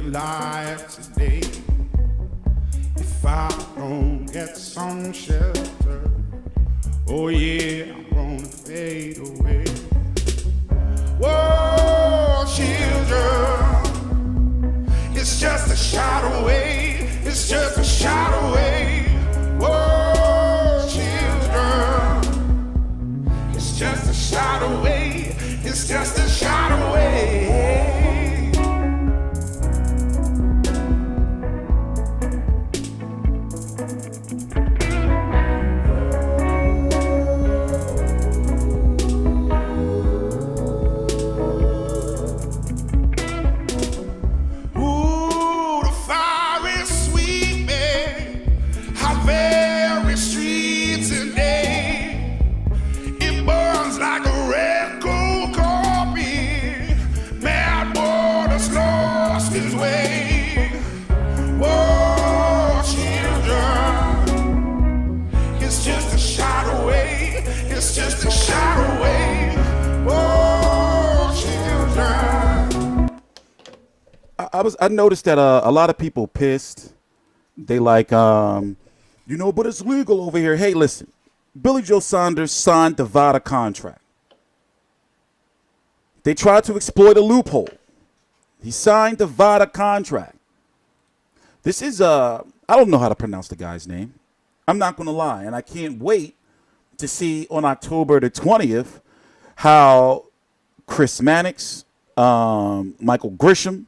alive today. If I don't get some shelter, oh yeah, I'm gonna fade away. Whoa, children, it's just a shot away. It's just a shot away. Whoa, children, it's just a shot away. It's just a shot away. I noticed that a lot of people pissed. They like, but it's legal over here. Hey, listen, Billy Joe Saunders signed the VADA contract. They tried to exploit a loophole. He signed the VADA contract. This is, I don't know how to pronounce the guy's name. I'm not going to lie. And I can't wait to see on October the 20th how Chris Mannix, Michael Grisham,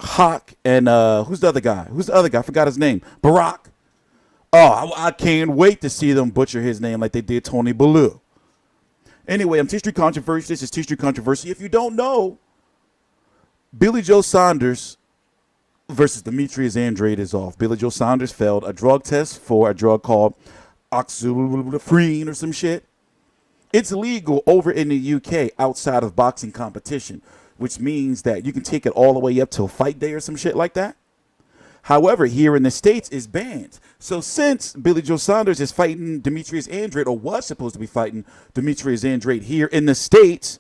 Hawk, and who's the other guy? I forgot his name. Barack. Oh, I can't wait to see them butcher his name like they did Tony Bellew. Anyway, I'm TstreeT Controversy. This is TstreeT Controversy. If you don't know, Billy Joe Saunders versus Demetrius Andrade is off. Billy Joe Saunders failed a drug test for a drug called oxylutein or some shit. It's legal over in the UK outside of boxing competition, which means that you can take it all the way up till fight day or some shit like that. However, here in the States, it's banned. So since Billy Joe Saunders is fighting Demetrius Andrade, or was supposed to be fighting Demetrius Andrade here in the States,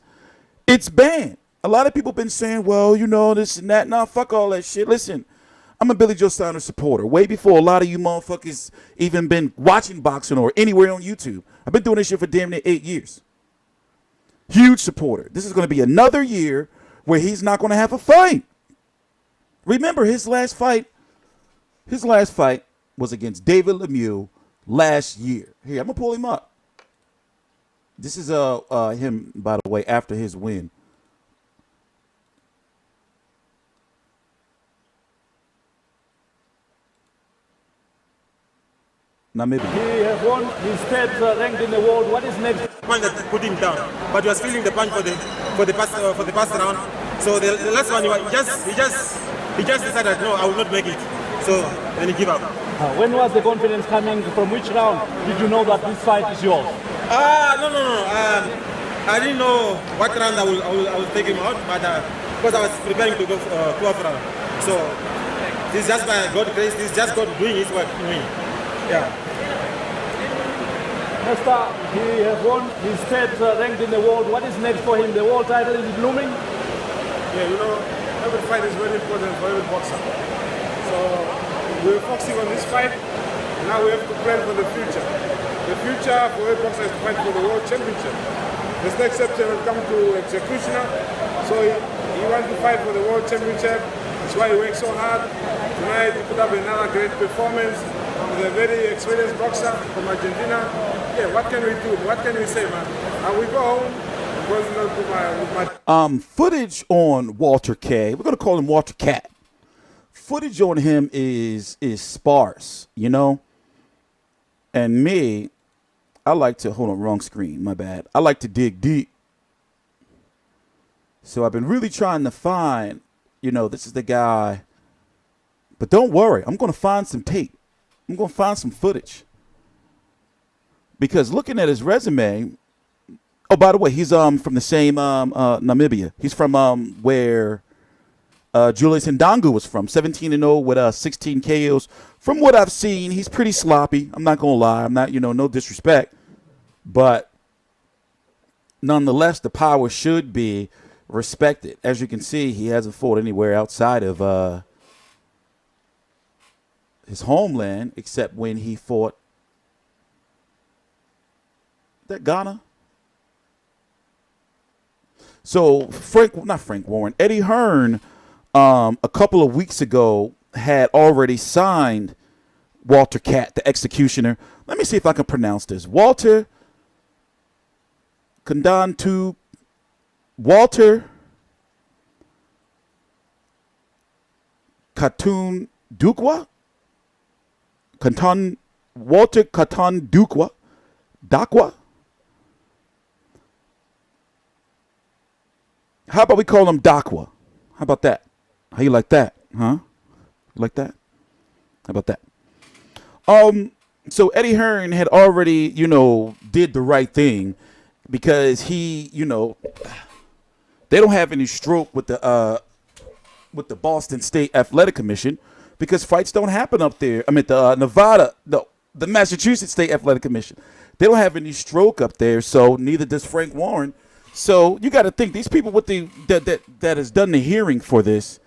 it's banned. A lot of people been saying, well, this and that. Nah, fuck all that shit. Listen, I'm a Billy Joe Saunders supporter. Way before a lot of you motherfuckers even been watching boxing or anywhere on YouTube. I've been doing this shit for damn near 8 years. Huge supporter. This is going to be another year where he's not going to have a fight. Remember, his last fight was against David Lemieux last year. Here, I'm going to pull him up. This is him, by the way, after his win. Namibia. He has won. He's third ranked in the world. What is next? Punch that put him down, but he was feeling the punch for the past round. So the last one, he just decided, no, I will not make it. So then he gave up. When was the confidence coming? From which round did you know that this fight is yours? No. I didn't know what round I will take him out, but because I was preparing to go 12th round. So this is just by God's grace. This is just God doing his work to me. Yeah. Esther, he has won. He's third ranked in the world. What is next for him? The world title is looming? Yeah, every fight is very important for every boxer. So we're focusing on this fight. Now we have to plan for the future. The future for every boxer is to fight for the world championship. This next September will come to executioner. So he wants to fight for the world championship. That's why he works so hard. Tonight he put up another great performance. He's a very experienced boxer from Argentina. Yeah, what can we do? What can we say, man? And we go home. Footage on Walter K. We're gonna call him Walter Cat. Footage on him is sparse, And me, I like to hold on, wrong screen, my bad. I like to dig deep. So I've been really trying to find, this is the guy. But don't worry, I'm gonna find some tape. I'm going to find some footage. Because looking at his resume, oh, by the way, he's from the same Namibia. He's from where Julius Ndangu was from, 17-0 with 16 KOs. From what I've seen, he's pretty sloppy. I'm not going to lie. I'm not, no disrespect. But nonetheless, the power should be respected. As you can see, he hasn't fought anywhere outside of his homeland, except when he fought that Ghana. So not Frank Warren, Eddie Hearn, a couple of weeks ago had already signed Walter Cat, the executioner. Let me see if I can pronounce this. Walter Kautondokwa. Walter Kautondokwa. Dakwa. How about we call him Dakwa? How about that? How you like that? Huh? You like that? How about that? So Eddie Hearn had already, did the right thing because he, they don't have any stroke with the Boston State Athletic Commission because fights don't happen up there. I mean, the Massachusetts State Athletic Commission. They don't have any stroke up there, so neither does Frank Warren. So you got to think these people that has done the hearing for this,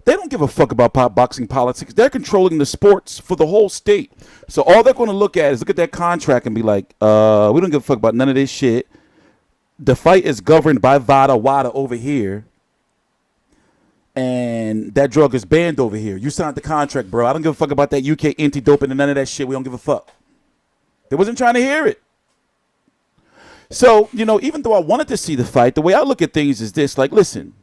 they don't give a fuck about boxing politics. They're controlling the sports for the whole state. So all they're going to look at is look at that contract and be like, we don't give a fuck about none of this shit. The fight is governed by WADA over here. And that drug is banned over here. You signed the contract, bro. I don't give a fuck about that UK anti-doping and none of that shit. We don't give a fuck. They wasn't trying to hear it. So, even though I wanted to see the fight, the way I look at things is this. Like, listen.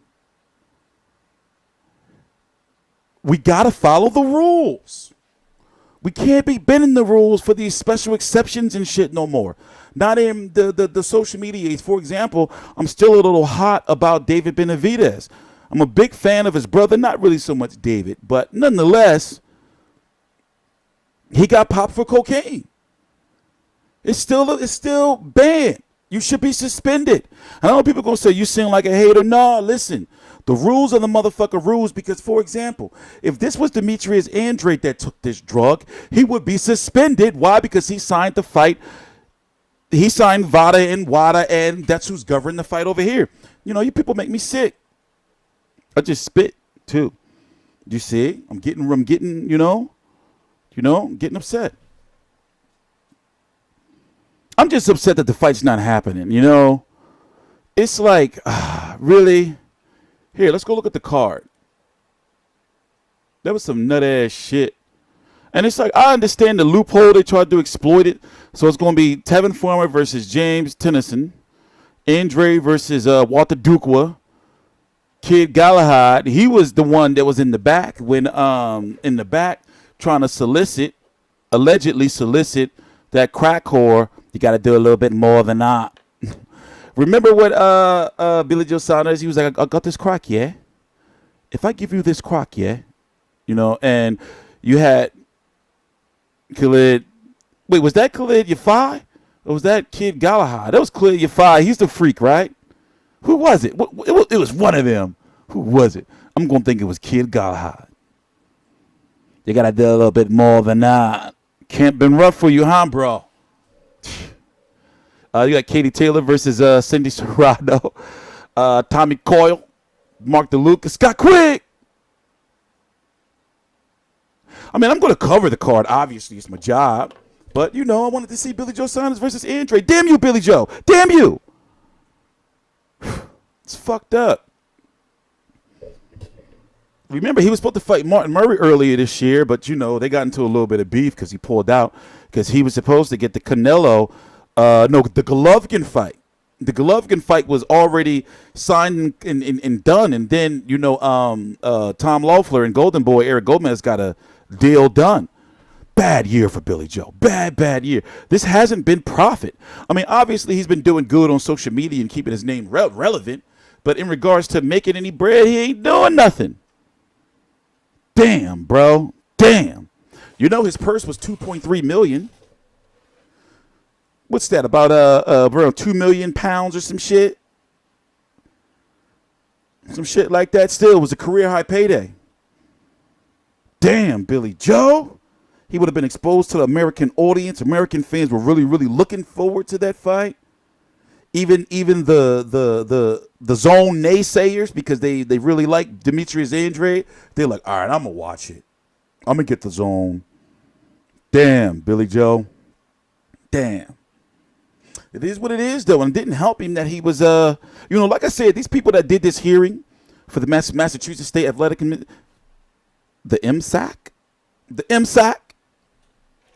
We got to follow the rules. We can't be bending the rules for these special exceptions and shit no more. Not in the social media age. For example, I'm still a little hot about David Benavidez. I'm a big fan of his brother. Not really so much David, but nonetheless, he got popped for cocaine. It's still banned. You should be suspended. I know people going to say you seem like a hater. No, listen. The rules are the motherfucker rules because, for example, if this was DEMETRIUS Andrade that took this drug, he would be suspended. Why? Because he signed the fight. He signed VADA and WADA, and that's who's governing the fight over here. You people make me sick. I just spit, too. You see? I'm getting getting upset. I'm just upset that the fight's not happening, It's like, really? Here, let's go look at the card. That was some nut-ass shit. And it's like, I understand the loophole. They tried to exploit it. So it's going to be Tevin Farmer versus James Tennyson. Andrade versus Walter Dukwa. Kid Galahad. He was the one that was in the back trying to allegedly solicit that crack whore. You got to do a little bit more than that. Remember what Billy Joe Saunders, he was like, I got this crack, yeah? If I give you this crack, yeah? And you had Khalid. Wait, was that Khalid Yafai? Or was that Kid Galahad? That was Khalid Yafai. He's the freak, right? Who was it? It was one of them. Who was it? I'm going to think it was Kid Galahad. You got to do a little bit more than that. Can't been rough for you, huh, bro? You got Katie Taylor versus CINDY SERRANO. Tommy Coyle. Mark DeLuca. Scott Quigg. I mean, I'm going to cover the card. Obviously, it's my job. But, I wanted to see Billy Joe Saunders versus Andrade. Damn you, Billy Joe. Damn you. It's fucked up. Remember, he was supposed to fight Martin Murray earlier this year, but, they got into a little bit of beef because he pulled out because he was supposed to get the Canelo, the Golovkin fight. The Golovkin fight was already signed and done, and then, Tom Loeffler and Golden Boy Eric Gomez got a deal done. Bad year for Billy Joe. Bad year. This hasn't been profit. I mean, obviously, he's been doing good on social media and keeping his name relevant, but in regards to making any bread, he ain't doing nothing. Damn, bro. Damn. His purse was $2.3 million. What's that, about around 2 million pounds or some shit? Some shit like that. Still, it was a career high payday. Damn, Billy Joe. He would have been exposed to the American audience. American fans were really, really looking forward to that fight. Even the the zone naysayers, because they really like Demetrius Andrade, they're like, all right, I'm going to watch it. I'm going to get the zone. Damn, Billy Joe. Damn. It is what it is, though, and it didn't help him that he was, like I said, these people that did this hearing for the Massachusetts State Athletic Committee, the MSAC,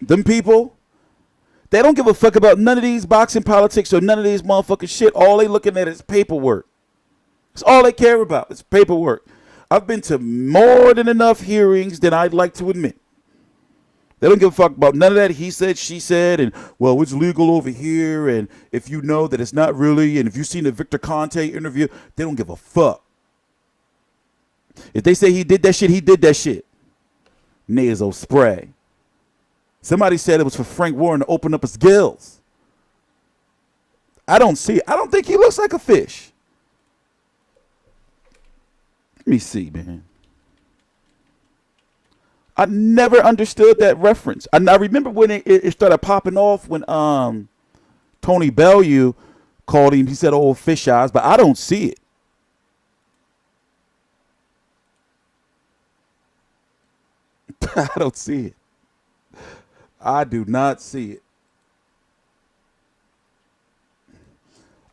them people, they don't give a fuck about none of these boxing politics or none of these motherfucking shit. All they looking at is paperwork. That's all they care about. It's paperwork. I've been to more than enough hearings than I'd like to admit. They don't give a fuck about none of that he said, she said, and, well, it's legal over here, and if you know that it's not really, and if you've seen the Victor Conte interview, they don't give a fuck. If they say he did that shit, he did that shit. Nasal spray. Somebody said it was for Frank Warren to open up his gills. I don't see it. I don't think he looks like a fish. Let me see, man. I never understood that reference. I remember when it started popping off when Tony Bellew called him. He said, "Oh, fish eyes," but I don't see it. I don't see it. I do not see it.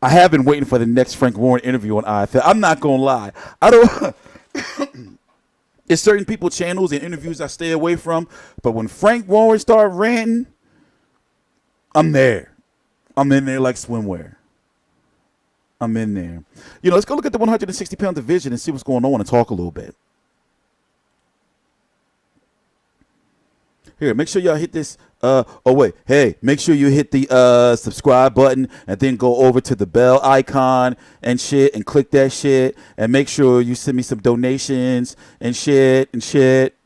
I have been waiting for the next Frank Warren interview on IFL. I'm not gonna lie. I don't. There's certain people channels and interviews I stay away from, but when Frank Warren started ranting, I'm there. I'm in there like swimwear. I'm in there. Let's go look at the 160-pound division and see what's going on and talk a little bit. Here, make sure y'all hit this. Make sure you hit the subscribe button and then go over to the bell icon and shit and click that shit and make sure you send me some donations and shit.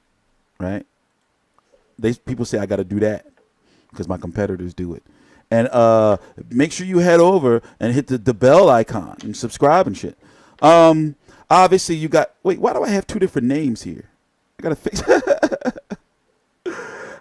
Right? People say I got to do that because my competitors do it. And make sure you head over and hit the bell icon and subscribe and shit. Obviously, you got. Wait, why do I have two different names here? I got to fix.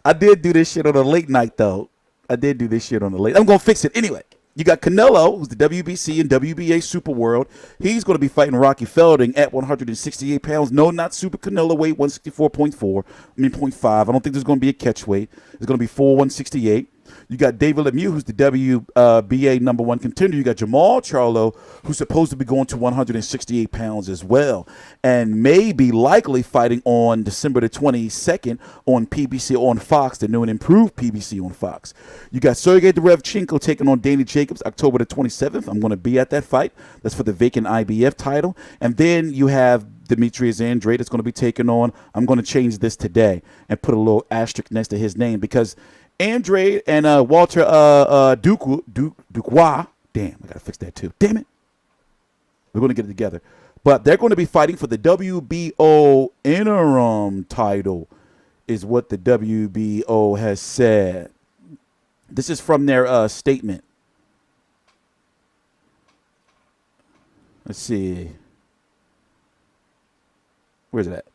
I did do this shit on a late night, though. I'm going to fix it anyway. You got Canelo, who's the WBC and WBA Super World. He's going to be fighting Rocky Felding at 168 pounds. No, not Super Canelo weight, 0.5. I don't think there's going to be a catch weight. It's going to be full 168. You got David Lemieux, who's the WBA #1 contender. You got Jamal Charlo, who's supposed to be going to 168 pounds as well, and may be likely fighting on December the 22nd on PBC on Fox, the new and improved PBC on Fox. You got Sergey Derevchenko taking on Danny Jacobs October the 27th. I'm going to be at that fight. That's for the vacant IBF title. And then you have Demetrius Andrade that's going to be taking on. I'm going to change this today and put a little asterisk next to his name because Andrade and Walter Dukwa. Damn, I got to fix that too. Damn it. We're going to get it together. But they're going to be fighting for the WBO interim title is what the WBO has said. This is from their statement. Let's see. Where's it at?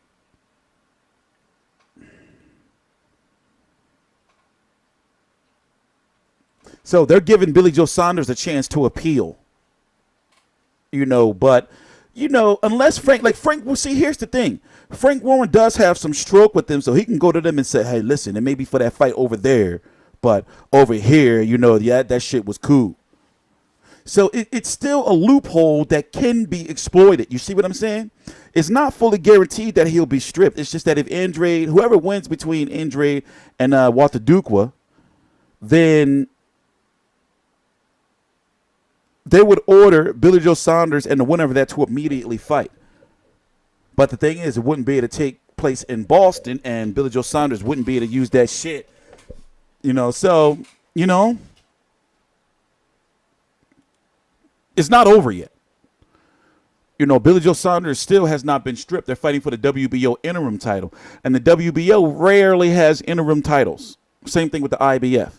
So they're giving Billy Joe Saunders a chance to appeal, but, unless well, see, here's the thing. Frank Warren does have some stroke with them, so he can go to them and say, hey, listen, it may be for that fight over there, but over here, that shit was cool. So it's still a loophole that can be exploited. You see what I'm saying? It's not fully guaranteed that he'll be stripped. It's just that if Andrade, whoever wins between Andrade and Walter Dukwa, then they would order Billy Joe Saunders and the winner of that to immediately fight. But the thing is, it wouldn't be able to take place in Boston, and Billy Joe Saunders wouldn't be able to use that shit. So, it's not over yet. Billy Joe Saunders still has not been stripped. They're fighting for the WBO interim title. And the WBO rarely has interim titles. Same thing with the IBF.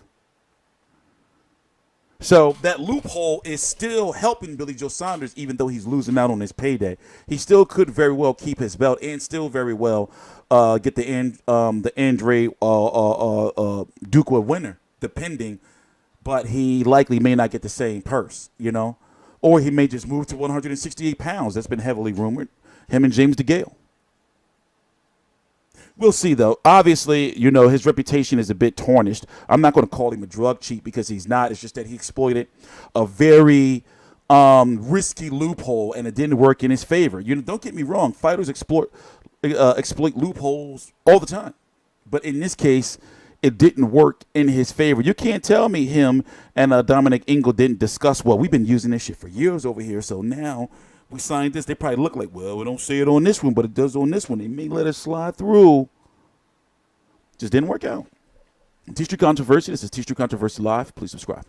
So that loophole is still helping Billy Joe Saunders, even though he's losing out on his payday. He still could very well keep his belt and still very well get the Andrade Dukwa winner, depending. But he likely may not get the same purse, Or he may just move to 168 pounds. That's been heavily rumored. Him and James DeGale. We'll see, though. Obviously, you know, his reputation is a bit tarnished. I'm not going to call him a drug cheat because he's not. It's just that he exploited a very risky loophole, and it didn't work in his favor. You know, don't get me wrong. Fighters exploit loopholes all the time. But in this case, it didn't work in his favor. You can't tell me him and Dominic Ingle didn't discuss, well, we've been using this shit for years over here, so now we signed this. They probably look like, well, we don't say it on this one, but it does on this one. They may let it slide through. Just didn't work out. TstreeT Controversy. This is TstreeT Controversy Live. Please subscribe.